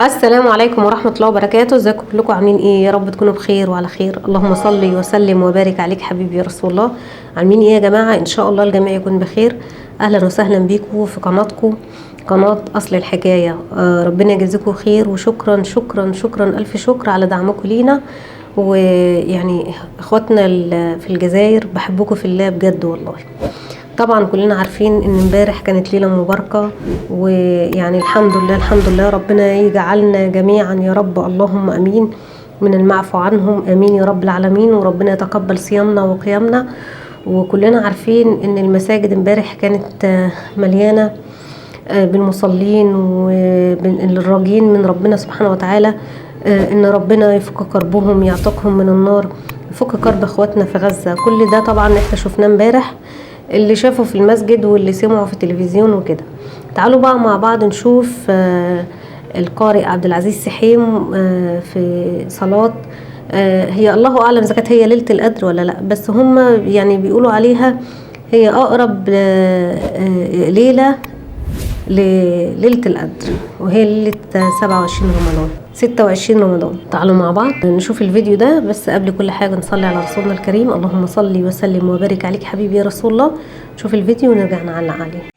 السلام عليكم ورحمة الله وبركاته. ازيكم كلكم عاملين ايه؟ يا رب تكونوا بخير وعلى خير. اللهم صل وسلم وبارك عليك حبيبي يا رسول الله. عاملين ايه يا جماعة؟ ان شاء الله الجميع يكون بخير. اهلا وسهلا بيكم في قناتكم، قناة اصل الحكاية. ربنا يجزيكم خير، وشكرا شكرا شكرا الف شكر على دعمكم لينا. ويعني اخواتنا في الجزائر، بحبكم في الله بجد والله. طبعا كلنا عارفين ان امبارح كانت ليلة مباركة، ويعني الحمد لله الحمد لله، ربنا يجعلنا جميعا يا رب، اللهم امين، من المعفو عنهم، امين يا رب العالمين. وربنا يتقبل صيامنا وقيامنا. وكلنا عارفين ان المساجد امبارح كانت مليانة بالمصلين والراجين من ربنا سبحانه وتعالى، ان ربنا يفك كربهم، يعتقهم من النار، يفك كرب اخواتنا في غزة. كل ده طبعا احنا شفناه امبارح، اللي شافوا في المسجد واللي سمعوا في التلفزيون وكده. تعالوا بقى مع بعض نشوف القارئ عبد العزيز سحيم في صلاة. هي الله اعلم اذا كانت هي ليلة القدر ولا لا، بس هم يعني بيقولوا عليها هي اقرب ليلة لليلة القدر، وهي ليلة 27 رمضان 26 رمضان. تعالوا مع بعض نشوف الفيديو ده، بس قبل كل حاجة نصلي على رسولنا الكريم. اللهم صل وسلم وبارك عليك حبيبي يا رسول الله. نشوف الفيديو ونرجع نعلق عليه.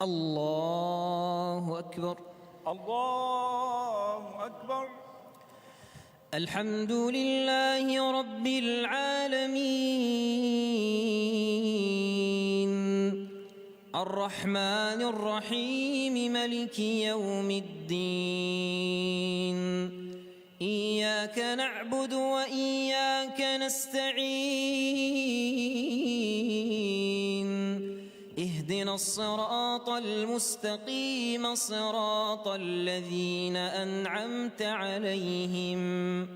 الله أكبر. الله أكبر. الحمد لله رب العالمين، الرحمن الرحيم، ملك يوم الدين. إياك نعبد وإياك نستعين، اهدنا الصراط المستقيم، صراط الذين أنعمت عليهم،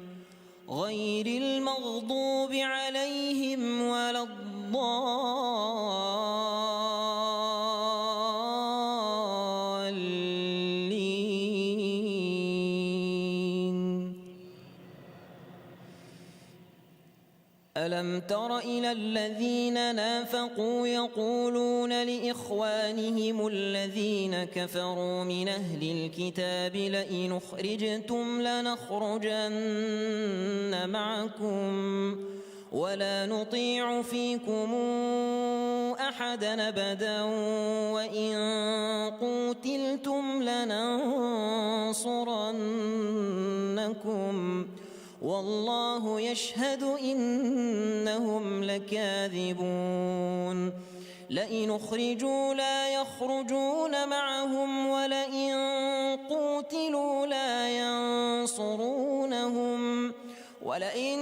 غير المغضوب عليهم ولا الضالين. ألم تر إلى الذين نافقوا يقولون لإخوانهم الذين كفروا من أهل الكتاب لئن أخرجتم لنخرجن معكم ولا نطيع فيكم أحدا أبدا وإن قوتلتم لننصرنكم والله يشهد إنهم لكاذبون. لئن أخرجوا لا يخرجون معهم ولئن قوتلوا لا ينصرونهم ولئن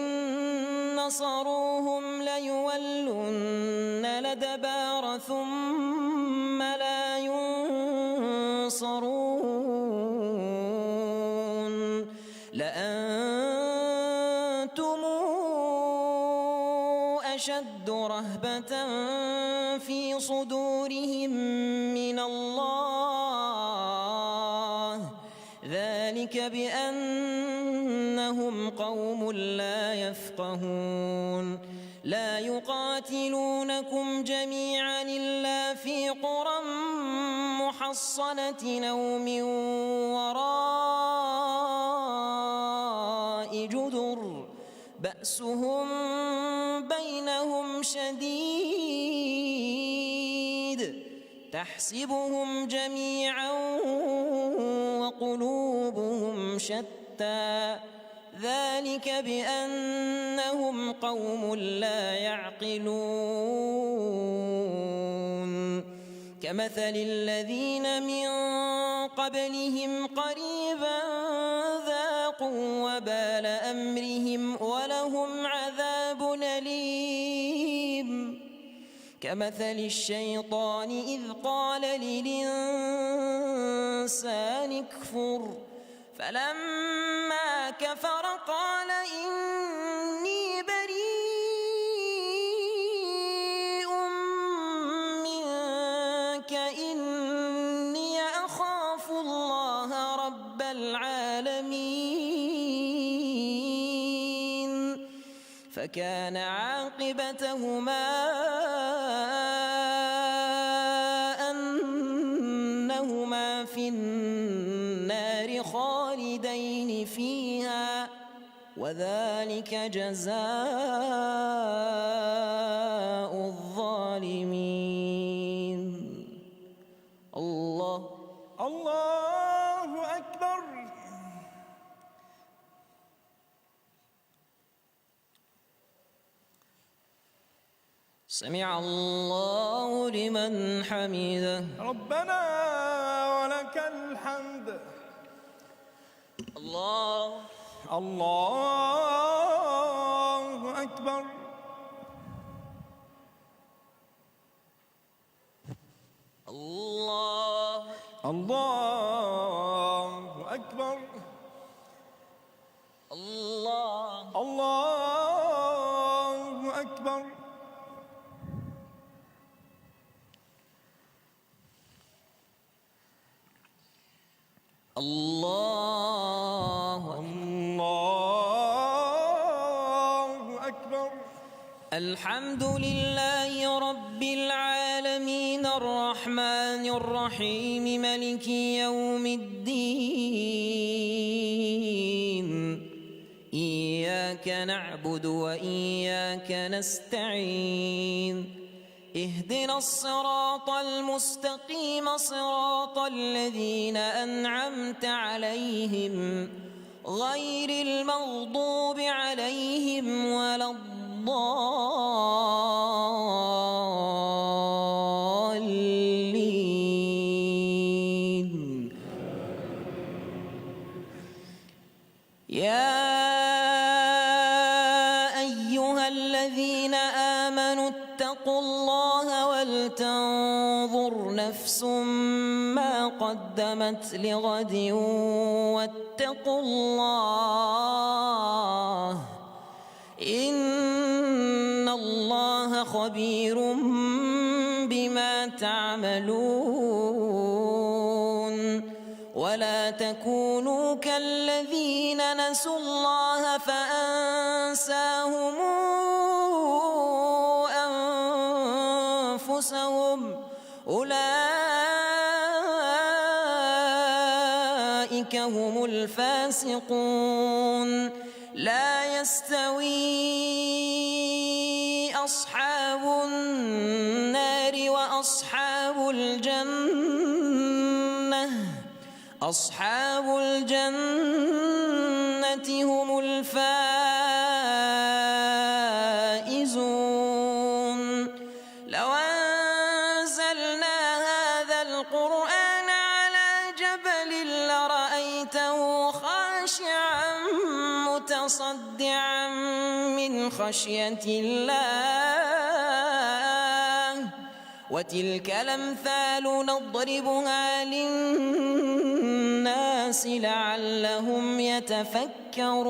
نصروهم ليولن الأدبار ثم لا ينصرون. لأنتم أشد رهبة في صدورهم من الله، ذلك بأنهم قوم لا يفقهون. لا يقاتلونكم جميعا إلا في قرى محصنة أو من وراء جدر بأسهم بينهم شديد تحسبهم جميعا وقلوبهم شتى، ذلك بأنهم قوم لا يعقلون. كمثل الذين من قبلهم قريبا ذاقوا وبال أمرهم ولهم عذاب أليم. كمثل الشيطان إذ قال للإنسان اكفر فلما كفر قال إني بريء منك إني أخاف الله رب العالمين. فكان عاقبتهما في النار خالدين فيها وذلك جزاء الظالمين. الله أكبر. سمع الله لمن حمده. ربنا ولك الحمد. الله أكبر. الله أكبر. الله أكبر. الله أكبر. الحمد لله رب العالمين الرحمن الرحيم ملك يوم الدين. إياك نعبد وإياك نستعين. اهدنا الصراط المستقيم صراط الذين أنعمت عليهم غير المغضوب عليهم ولا الضالين. يا أيها الذين آمنوا اتقوا الله ولتنظر نفس ما قدمت لغد واتقوا الله إن الله خبير بما تعملون. ولا تكونوا كالذين نسوا الله فأنساهم أنفسهم أولئك هم الفاسقون. لا يستوي أصحاب النار وأصحاب الجنة. أصحاب الجنة هم الفائزون. لو أنزلنا هذا القرآن على جبل لرأيته خاشعا متصدعا من خشية الله. وتلك الأمثال نضربها للناس لعلهم يتفكرون.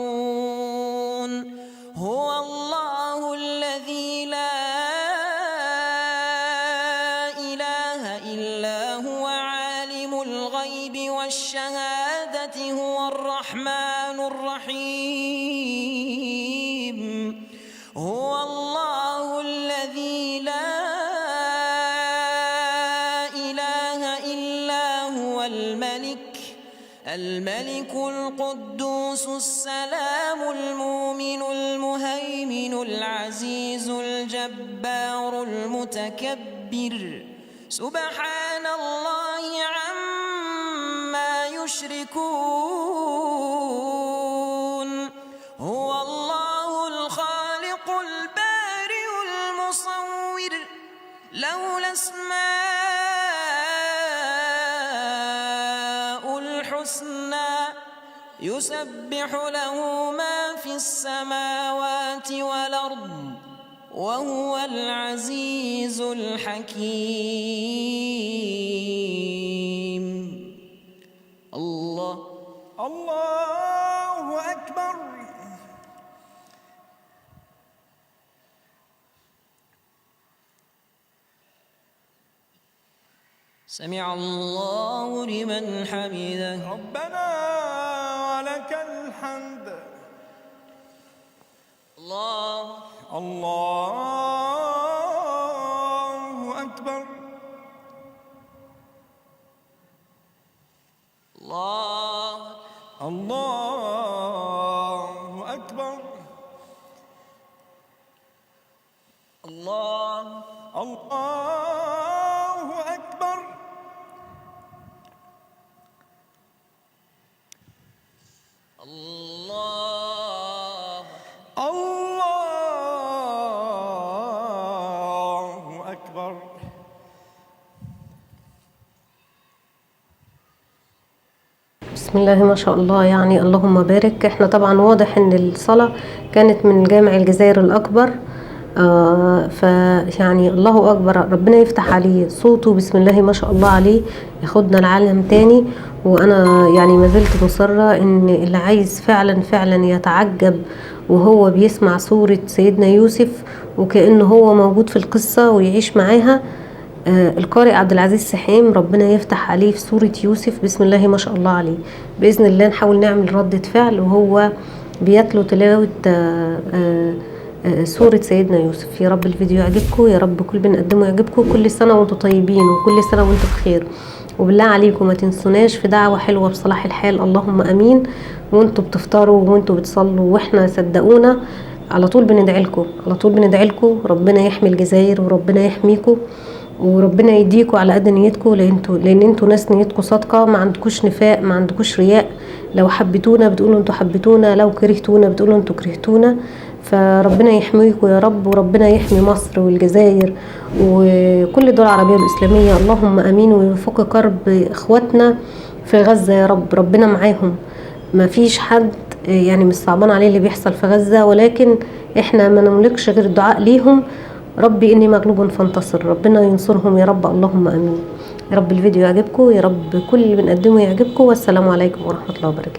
هو الله الذي لا إله إلا هو عالم الغيب والشهادة هو الرحمن الرحيم. هو الله الذي لا الملك القدوس السلام المؤمن المهيمن العزيز الجبار المتكبر. سبحان الله عما يشركون. هو الله الخالق البارئ المصور له الأسماء الحسنى يسبح له ما في السماوات والأرض وهو العزيز الحكيم. الله أكبر. سمع الله لمن حمده. ربنا ولك الحمد. الله أكبر. الله أكبر. الله الله أكبر. الله الله أكبر. بسم الله ما شاء الله، يعني اللهم بارك. احنا طبعا واضح ان الصلاة كانت من جامع الجزائر الأكبر، فيعني الله أكبر، ربنا يفتح عليه صوته، بسم الله ما شاء الله عليه، ياخدنا العالم تاني. وأنا يعني ما زلت مصرة إن اللي عايز فعلا فعلا يتعجب وهو بيسمع سورة سيدنا يوسف وكأنه هو موجود في القصة ويعيش معاها، القارئ عبد العزيز سحيم ربنا يفتح عليه في سورة يوسف، بسم الله ما شاء الله عليه. بإذن الله نحاول نعمل ردة فعل وهو بيتلو تلاوة سورة سيدنا يوسف. يا رب الفيديو يعجبكم، يا رب كل بنقدمه يعجبكم. كل سنة وانتم طيبين وكل سنة وانتم بخير، وبالله عليكم ما تنسوناش في دعوة حلوة بصلاح الحال، اللهم امين. وانتم بتفطروا وانتم بتصلوا واحنا صدقونا على طول بندعي لكم، على طول بندعي لكم ربنا يحمي الجزائر وربنا يحميكم وربنا يديكوا على قد نيتكم، لان انتوا ناس نيتكم صادقه، ما عندكوش نفاق، ما عندكوش رياء. لو حبيتونا بتقولوا انتوا حبيتونا، لو كرهتونا بتقولوا انتوا كرهتونا. فربنا يحميكم يا رب، وربنا يحمي مصر والجزائر وكل الدول العربيه والاسلاميه، اللهم امين. ويفك كرب اخواتنا في غزه يا رب، ربنا معاهم. ما فيش حد يعني مش صعبان عليه اللي بيحصل في غزه، ولكن احنا ما نملكش غير الدعاء ليهم. ربي إني مغلوب فانتصر، ربنا ينصرهم يا رب، اللهم امين. يا رب الفيديو يعجبكم، يا رب كل اللي بنقدمه يعجبكم، والسلام عليكم ورحمة الله وبركاته.